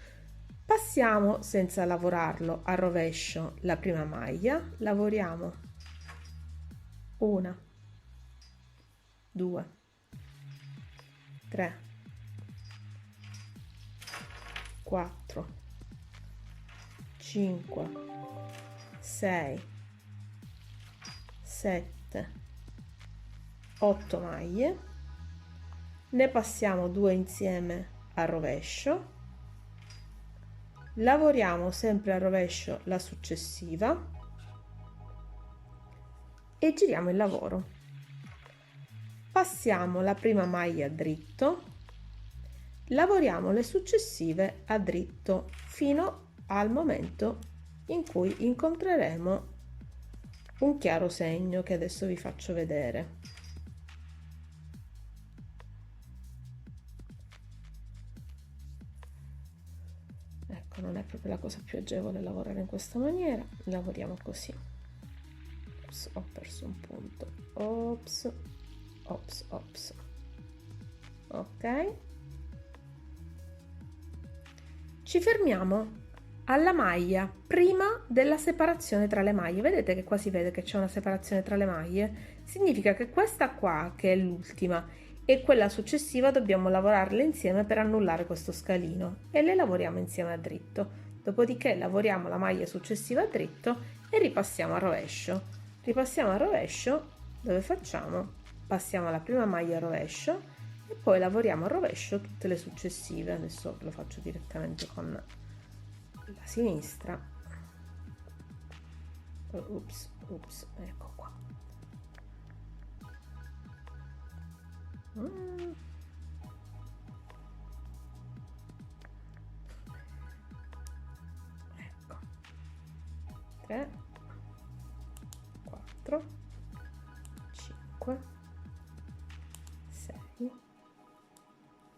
Passiamo senza lavorarlo a rovescio la prima maglia, lavoriamo 1, 2, 3, 4, 5, 6, 7, 8 maglie, ne passiamo 2 insieme a rovescio, lavoriamo sempre a rovescio la successiva e giriamo il lavoro. Passiamo la prima maglia a dritto, lavoriamo le successive a dritto fino al momento in cui incontreremo un chiaro segno che adesso vi faccio vedere. Ecco, non è proprio la cosa più agevole lavorare in questa maniera, lavoriamo così. Ops, ho perso un punto. Ops, ops, ops. Ok. Ci fermiamo alla maglia prima della separazione tra le maglie. Vedete che qua si vede che c'è una separazione tra le maglie? Significa che questa qua, che è l'ultima, e quella successiva dobbiamo lavorarle insieme per annullare questo scalino e le lavoriamo insieme a dritto. Dopodiché lavoriamo la maglia successiva a dritto e ripassiamo a rovescio. Ripassiamo a rovescio, dove facciamo? Passiamo alla prima maglia a rovescio e poi lavoriamo a rovescio tutte le successive. Adesso lo faccio direttamente con la sinistra. Ups, ups, ecco qua. Ecco. 3, 4, 5, 6,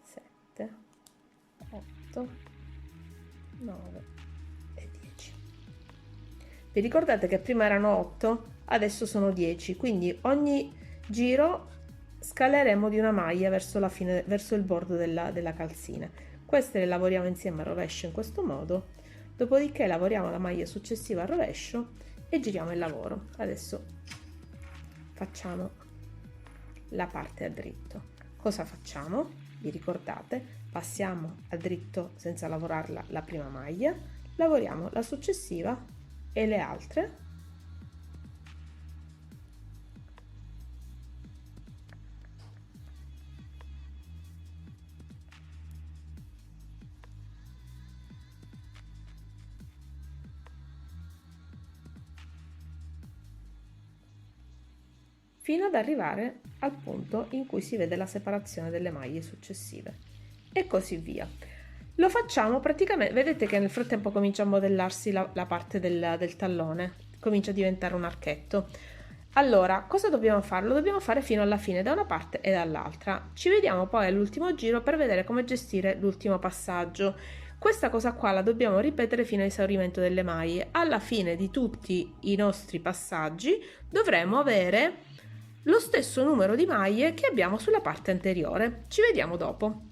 7, 8, 9 e 10. Vi ricordate che prima erano 8, adesso sono 10, quindi ogni giro scaleremo di una maglia verso la fine, verso il bordo della calzina. Queste le lavoriamo insieme a rovescio in questo modo, dopodiché lavoriamo la maglia successiva a rovescio e giriamo il lavoro. Adesso facciamo la parte a dritto. Cosa facciamo? Vi ricordate? Passiamo a dritto senza lavorarla la prima maglia, lavoriamo la successiva e le altre. Fino ad arrivare al punto in cui si vede la separazione delle maglie successive e così via. Lo facciamo praticamente, vedete che nel frattempo comincia a modellarsi la parte del tallone, comincia a diventare un archetto. Allora, cosa dobbiamo fare? Lo dobbiamo fare fino alla fine, da una parte e dall'altra. Ci vediamo poi all'ultimo giro per vedere come gestire l'ultimo passaggio. Questa cosa qua la dobbiamo ripetere fino all'esaurimento delle maglie. Alla fine di tutti i nostri passaggi dovremo avere lo stesso numero di maglie che abbiamo sulla parte anteriore. Ci vediamo dopo.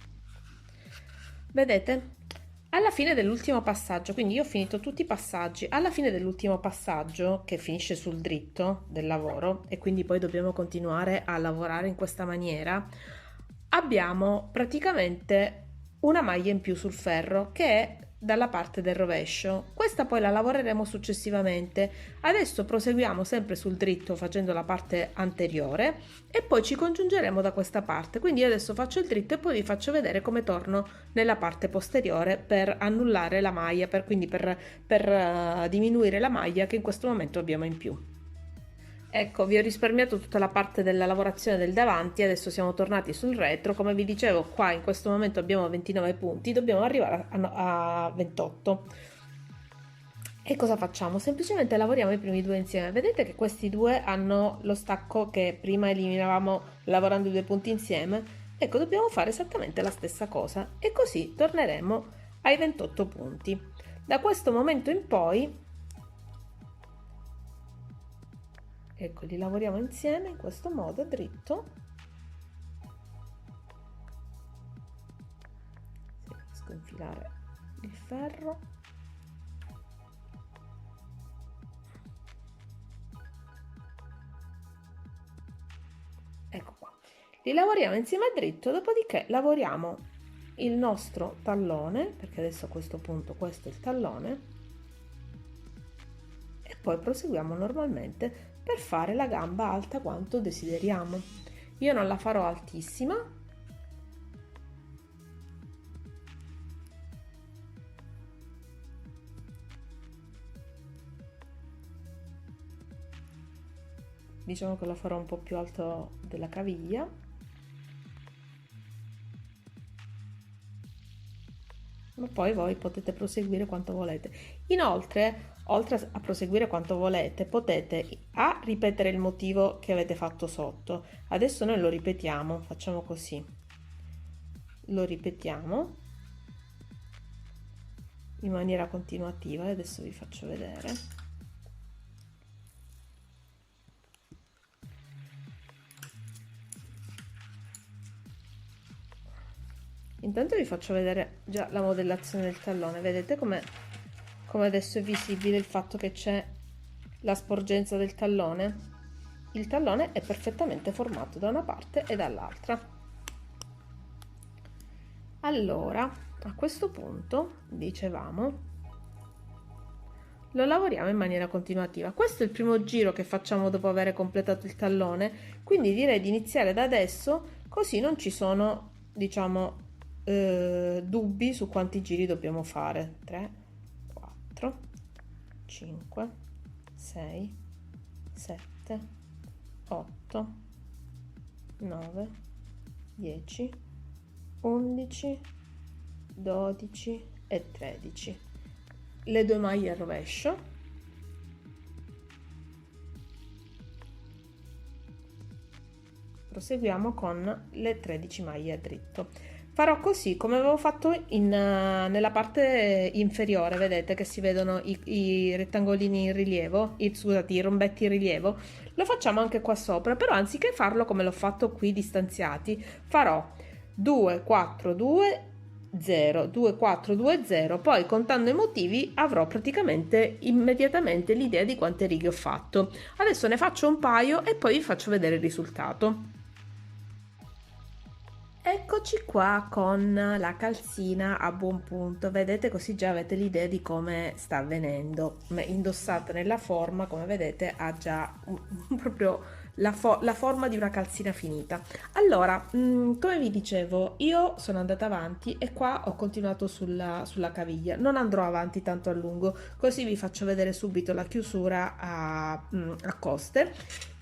Vedete? Alla fine dell'ultimo passaggio, quindi io ho finito tutti i passaggi, alla fine dell'ultimo passaggio che finisce sul dritto del lavoro e quindi poi dobbiamo continuare a lavorare in questa maniera, abbiamo praticamente una maglia in più sul ferro che è dalla parte del rovescio. Questa poi la lavoreremo successivamente. Adesso proseguiamo sempre sul dritto facendo la parte anteriore e poi ci congiungeremo da questa parte. Quindi io adesso faccio il dritto e poi vi faccio vedere come torno nella parte posteriore per annullare la maglia, quindi per diminuire la maglia che in questo momento abbiamo in più. Ecco, vi ho risparmiato tutta la parte della lavorazione del davanti, adesso siamo tornati sul retro. Come vi dicevo, qua in questo momento abbiamo 29 punti, dobbiamo arrivare a 28. E cosa facciamo? Semplicemente lavoriamo i primi due insieme. Vedete che questi due hanno lo stacco che prima eliminavamo lavorando i due punti insieme? Ecco, dobbiamo fare esattamente la stessa cosa e così torneremo ai 28 punti. Da questo momento in poi, ecco, li lavoriamo insieme in questo modo, dritto. Se riesco a infilare il ferro. Ecco qua. Li lavoriamo insieme a dritto, dopodiché lavoriamo il nostro tallone, perché adesso a questo punto questo è il tallone, e poi proseguiamo normalmente per fare la gamba alta quanto desideriamo. Io non la farò altissima, diciamo che la farò un po' più alto della caviglia. Ma poi voi potete proseguire quanto volete. Inoltre, oltre a proseguire quanto volete, potete ripetere il motivo che avete fatto sotto. Adesso noi lo ripetiamo, facciamo così. Lo ripetiamo in maniera continuativa e adesso vi faccio vedere. Intanto vi faccio vedere già la modellazione del tallone. Vedete come adesso è visibile il fatto che c'è la sporgenza del tallone? Il tallone è perfettamente formato da una parte e dall'altra. Allora, a questo punto, dicevamo, lo lavoriamo in maniera continuativa. Questo è il primo giro che facciamo dopo aver completato il tallone, quindi direi di iniziare da adesso, così non ci sono, diciamo, dubbi su quanti giri dobbiamo fare. 3, 4, 5, 6, 7, 8, 9, 10, 11, 12 e 13. Le due maglie al rovescio, proseguiamo con le 13 maglie a dritto. Farò così come avevo fatto nella parte inferiore, vedete che si vedono i rettangolini in rilievo, scusate, i rombetti in rilievo. Lo facciamo anche qua sopra, però anziché farlo come l'ho fatto qui distanziati, farò 2 4 2 0 2 4 2 0, poi contando i motivi avrò praticamente immediatamente l'idea di quante righe ho fatto. Adesso ne faccio un paio e poi vi faccio vedere il risultato. Eccoci qua con la calzina a buon punto, vedete, così già avete l'idea di come sta avvenendo. Indossata nella forma, come vedete, ha già proprio la forma di una calzina finita. Allora, come vi dicevo, io sono andata avanti e qua ho continuato sulla caviglia. Non andrò avanti tanto a lungo, così vi faccio vedere subito la chiusura a coste.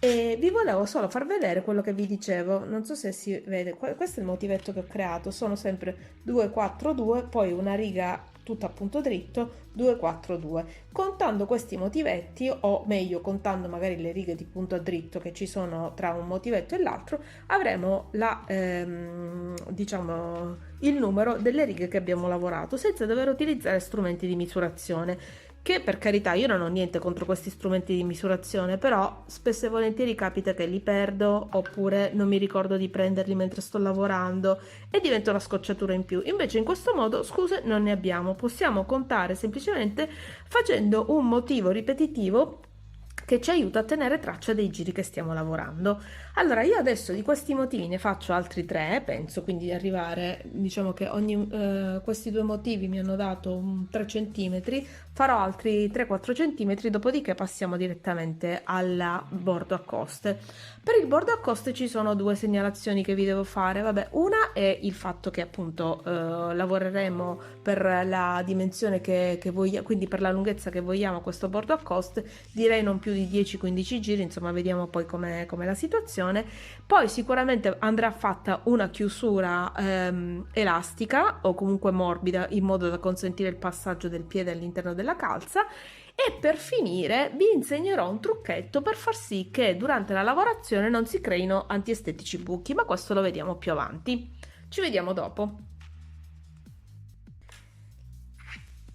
E vi volevo solo far vedere quello che vi dicevo, non so se si vede, questo è il motivetto che ho creato, sono sempre 2 4 2, poi una riga tutta a punto dritto, 2 4 2. Contando questi motivetti, o meglio contando magari le righe di punto a dritto che ci sono tra un motivetto e l'altro, avremo diciamo il numero delle righe che abbiamo lavorato senza dover utilizzare strumenti di misurazione. Che per carità io non ho niente contro questi strumenti di misurazione, però spesso e volentieri capita che li perdo oppure non mi ricordo di prenderli mentre sto lavorando e diventa una scocciatura in più. Invece in questo modo scuse non ne abbiamo, possiamo contare semplicemente facendo un motivo ripetitivo che ci aiuta a tenere traccia dei giri che stiamo lavorando. Allora, io adesso di questi motivi ne faccio altri tre, penso quindi di arrivare, diciamo che questi due motivi mi hanno dato un 3 cm, farò altri 3-4 cm, dopodiché passiamo direttamente al bordo a coste. Per il bordo a coste ci sono due segnalazioni che vi devo fare. Vabbè, una è il fatto che appunto lavoreremo per la dimensione che vogliamo, quindi per la lunghezza che vogliamo questo bordo a coste, direi non più di 10-15 giri, insomma vediamo poi com'è la situazione. Poi sicuramente andrà fatta una chiusura elastica o comunque morbida, in modo da consentire il passaggio del piede all'interno della calza. E per finire vi insegnerò un trucchetto per far sì che durante la lavorazione non si creino antiestetici buchi, ma questo lo vediamo più avanti. Ci vediamo dopo.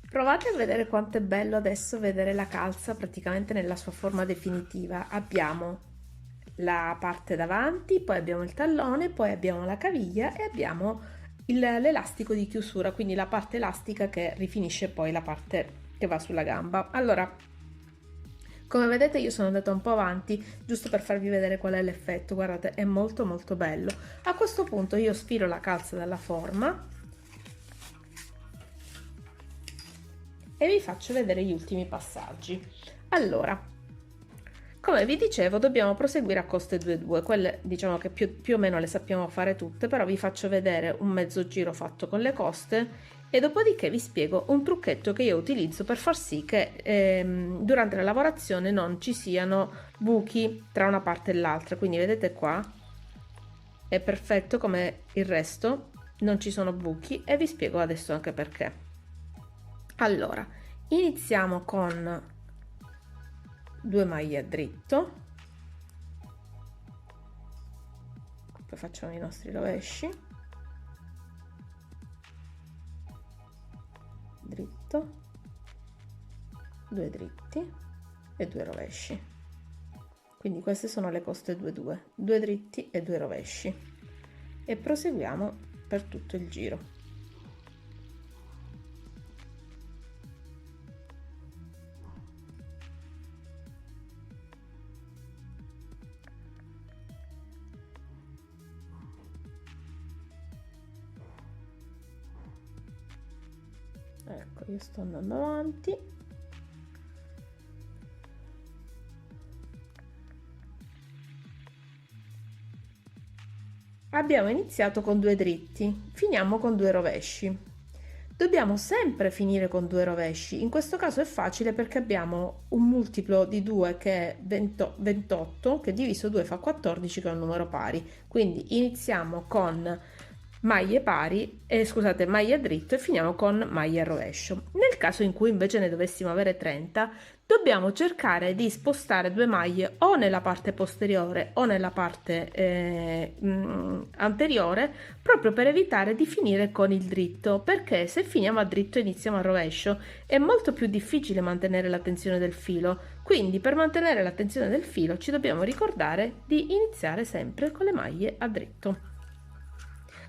Provate a vedere quanto è bello adesso vedere la calza praticamente nella sua forma definitiva. Abbiamo la parte davanti, poi abbiamo il tallone, poi abbiamo la caviglia e abbiamo l'elastico di chiusura, quindi la parte elastica che rifinisce poi la parte che va sulla gamba. Allora, come vedete io sono andata un po' avanti giusto per farvi vedere qual è l'effetto. Guardate, è molto molto bello. A questo punto io sfilo la calza dalla forma e vi faccio vedere gli ultimi passaggi. Allora, come vi dicevo, dobbiamo proseguire a coste 2-2, quelle diciamo che più o meno le sappiamo fare tutte, però vi faccio vedere un mezzo giro fatto con le coste e dopodiché vi spiego un trucchetto che io utilizzo per far sì che durante la lavorazione non ci siano buchi tra una parte e l'altra. Quindi vedete qua, è perfetto come il resto, non ci sono buchi e vi spiego adesso anche perché. Allora, iniziamo con 2 maglie a dritto, poi facciamo i nostri rovesci, dritto, 2 dritti e 2 rovesci. Quindi queste sono le coste 2-2, 2 dritti e 2 rovesci, e proseguiamo per tutto il giro. Ecco, io sto andando avanti. Abbiamo iniziato con 2 dritti, finiamo con 2 rovesci. Dobbiamo sempre finire con 2 rovesci. In questo caso è facile perché abbiamo un multiplo di 2 che è 28, che diviso 2 fa 14, che è un numero pari. Quindi iniziamo con maglie pari, scusate, maglie a dritto, e finiamo con maglie a rovescio. Nel caso in cui invece ne dovessimo avere 30, dobbiamo cercare di spostare 2 maglie o nella parte posteriore o nella parte anteriore, proprio per evitare di finire con il dritto, perché se finiamo a dritto e iniziamo a rovescio è molto più difficile mantenere la tensione del filo. Quindi per mantenere la tensione del filo ci dobbiamo ricordare di iniziare sempre con le maglie a dritto.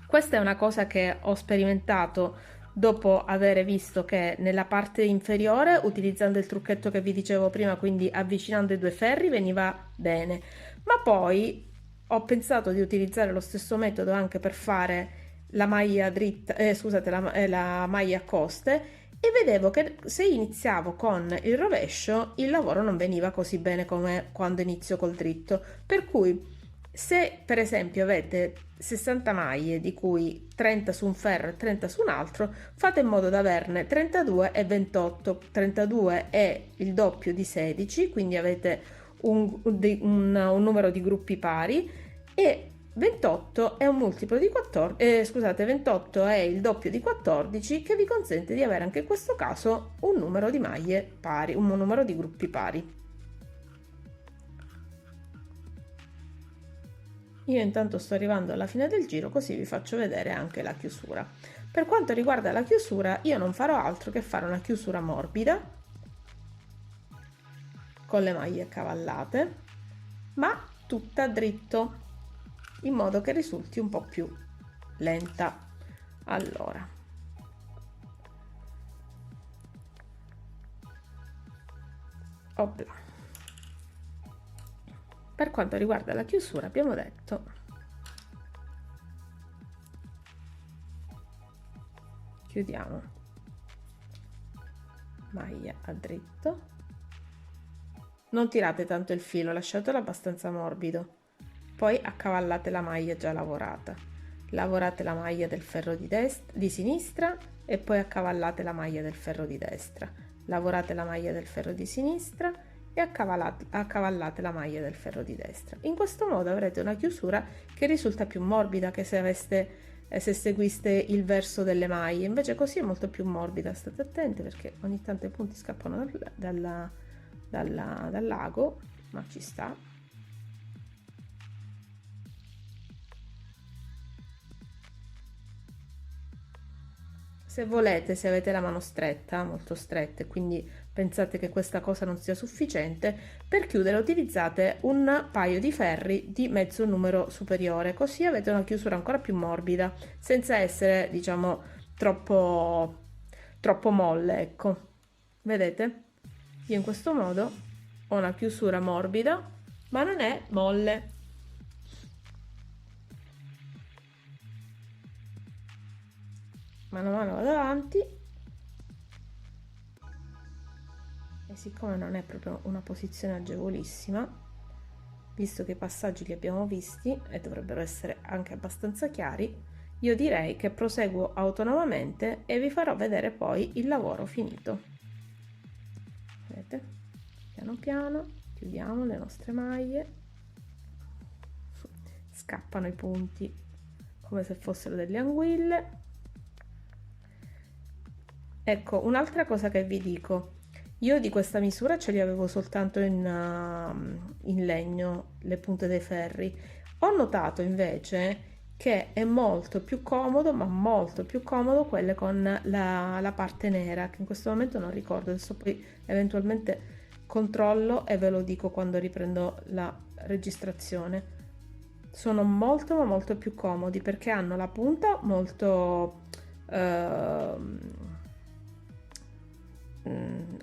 Questa è una cosa che ho sperimentato dopo aver visto che nella parte inferiore, utilizzando il trucchetto che vi dicevo prima, quindi avvicinando i 2 ferri, veniva bene, ma poi ho pensato di utilizzare lo stesso metodo anche per fare la maglia dritta, scusate, la maglia a coste, e vedevo che se iniziavo con il rovescio il lavoro non veniva così bene come quando inizio col dritto, per cui se per esempio avete 60 maglie, di cui 30 su un ferro e 30 su un altro, fate in modo da averne 32 e 28. 32 è il doppio di 16, quindi avete un numero di gruppi pari, e 28 è un multiplo di 14, scusate, 28 è il doppio di 14, che vi consente di avere anche in questo caso un numero di maglie pari, un numero di gruppi pari. Io intanto sto arrivando alla fine del giro, così vi faccio vedere anche la chiusura. Per quanto riguarda la chiusura, io non farò altro che fare una chiusura morbida con le maglie accavallate, ma tutta a dritto, in modo che risulti un po' più lenta. Allora, opla. per quanto riguarda la chiusura abbiamo detto chiudiamo maglia a dritto, non tirate tanto il filo, lasciatelo abbastanza morbido, poi accavallate la maglia già lavorata, lavorate la maglia del ferro di sinistra e poi accavallate la maglia del ferro di destra, lavorate la maglia del ferro di sinistra e accavallate la maglia del ferro di destra. In questo modo avrete una chiusura che risulta più morbida che se seguiste il verso delle maglie, invece così è molto più morbida. State attenti perché ogni tanto i punti scappano dall'ago, ma ci sta. Se volete, se avete la mano stretta, molto stretta, e quindi pensate che questa cosa non sia sufficiente, per chiudere utilizzate un paio di ferri di mezzo numero superiore, così avete una chiusura ancora più morbida, senza essere, diciamo, troppo molle, ecco. Vedete? Io in questo modo ho una chiusura morbida, ma non è molle. Mano a mano vado avanti e siccome non è proprio una posizione agevolissima, visto che i passaggi li abbiamo visti e dovrebbero essere anche abbastanza chiari, io direi che proseguo autonomamente e vi farò vedere poi il lavoro finito. Vedete? Piano piano chiudiamo le nostre maglie, scappano i punti come se fossero delle anguille. Ecco, un'altra cosa che vi dico, io di questa misura ce li avevo soltanto in legno, le punte dei ferri. Ho notato invece che è molto più comodo, ma molto più comodo quelle con la parte nera, che in questo momento non ricordo, adesso poi eventualmente controllo e ve lo dico quando riprendo la registrazione. Sono molto ma molto più comodi perché hanno la punta molto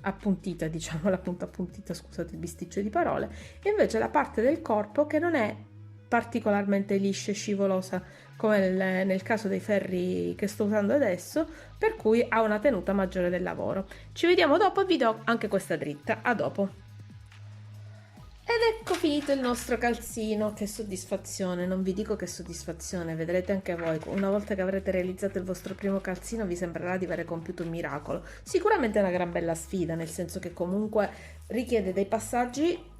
appuntita, diciamo, la punta appuntita, scusate il bisticcio di parole, e invece la parte del corpo che non è particolarmente liscia e scivolosa come nel caso dei ferri che sto usando adesso, per cui ha una tenuta maggiore del lavoro. Ci vediamo dopo e vi do anche questa dritta. A dopo. Ed ecco finito il nostro calzino, che soddisfazione, non vi dico che soddisfazione, vedrete anche voi, una volta che avrete realizzato il vostro primo calzino vi sembrerà di aver compiuto un miracolo. Sicuramente è una gran bella sfida, nel senso che comunque richiede dei passaggi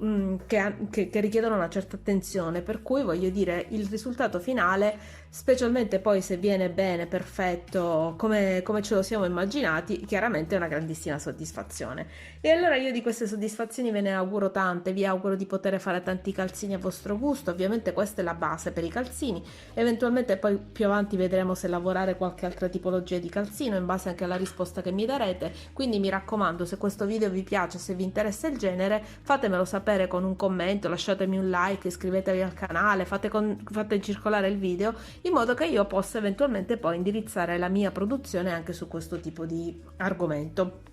che richiedono una certa attenzione, per cui voglio dire il risultato finale, specialmente poi se viene bene, perfetto, come ce lo siamo immaginati, chiaramente è una grandissima soddisfazione. E allora io di queste soddisfazioni ve ne auguro tante, vi auguro di poter fare tanti calzini a vostro gusto, ovviamente questa è la base per i calzini, eventualmente poi più avanti vedremo se lavorare qualche altra tipologia di calzino in base anche alla risposta che mi darete, quindi mi raccomando, se questo video vi piace, se vi interessa il genere, fatemelo sapere con un commento, lasciatemi un like, iscrivetevi al canale, fate circolare il video in modo che io possa eventualmente poi indirizzare la mia produzione anche su questo tipo di argomento.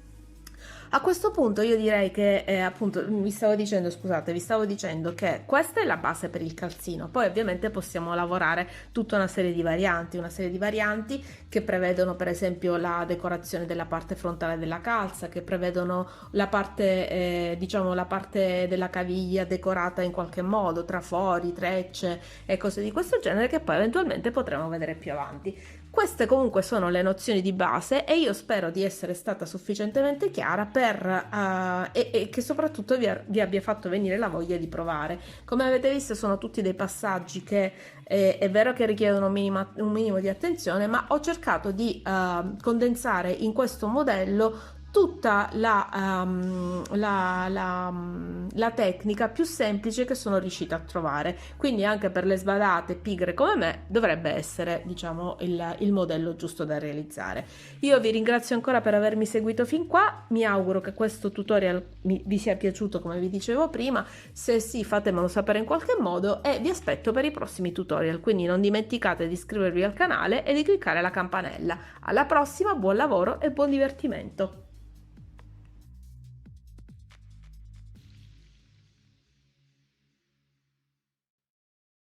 A questo punto io direi che appunto vi stavo dicendo che questa è la base per il calzino, poi ovviamente possiamo lavorare tutta una serie di varianti che prevedono per esempio la decorazione della parte frontale della calza, che prevedono la parte diciamo la parte della caviglia decorata in qualche modo, trafori, trecce e cose di questo genere che poi eventualmente potremo vedere più avanti. Queste comunque sono le nozioni di base e io spero di essere stata sufficientemente chiara e che soprattutto vi abbia fatto venire la voglia di provare. Come avete visto sono tutti dei passaggi che è vero che richiedono un minimo di attenzione, ma ho cercato di condensare in questo modello tutta la tecnica più semplice che sono riuscita a trovare, quindi anche per le sbadate pigre come me dovrebbe essere, diciamo, il modello giusto da realizzare. Io vi ringrazio ancora per avermi seguito fin qua, mi auguro che questo tutorial vi sia piaciuto come vi dicevo prima, se sì fatemelo sapere in qualche modo e vi aspetto per i prossimi tutorial, quindi non dimenticate di iscrivervi al canale e di cliccare la campanella. Alla prossima, buon lavoro e buon divertimento!